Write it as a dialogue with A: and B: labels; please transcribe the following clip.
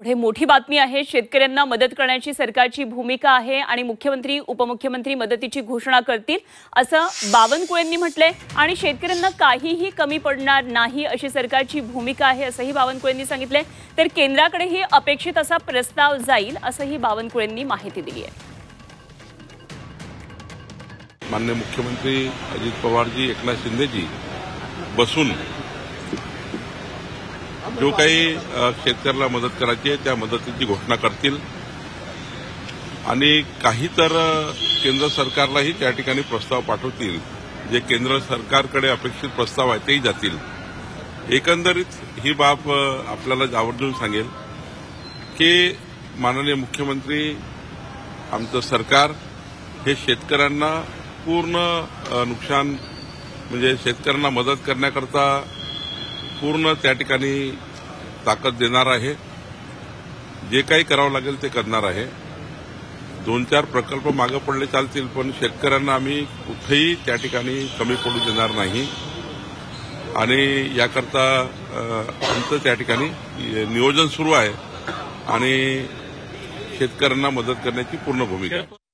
A: पुढे मोठी बातमी आहे। शेतकऱ्यांना मदत करण्याची सरकारची भूमिका आहे आणि मुख्यमंत्री उपमुख्यमंत्री मदतीची घोषणा करतील असं बावनकुळेंनी म्हटलंय आणि शेतकऱ्यांना काहीही कमी पडणार नाही अशी सरकारची भूमिका आहे असंही बावनकुळेंनी सांगितलंय। तर केंद्राकडेही अपेक्षित असा प्रस्ताव जाईल असंही बावनकुळेंनी माहिती दिली आहे।
B: माननीय मुख्यमंत्री अजित पवारजी, एकनाथ शिंदेजी बसून जो काही शेतकऱ्याला मदत करायची आहे त्या मदतीची घोषणा करतील आणि काही तर केंद्र सरकारलाही त्या ठिकाणी प्रस्ताव पाठवतील। जे केंद्र सरकारकडे अपेक्षित प्रस्ताव आहे तेही जातील। एकंदरीत ही बाब आपल्याला आवर्जून सांगेल की माननीय मुख्यमंत्री, आमचं सरकार हे शेतकऱ्यांना पूर्ण नुकसान म्हणजे शेतकऱ्यांना मदत करण्याकरता पूर्ण त्या ठिकाणी ताकद देणार आहे। जे काही करावं लागेल ते करणार आहे। 2-4 प्रकल्प मागे पडले चालतील, पण शेतकऱ्यांना आम्ही कुठेही त्या ठिकाणी कमी पडू देणार नाही आणि याकरता आमचं त्या ठिकाणी नियोजन सुरू आहे आणि शेतकऱ्यांना मदत करण्याची पूर्ण भूमिका आहे।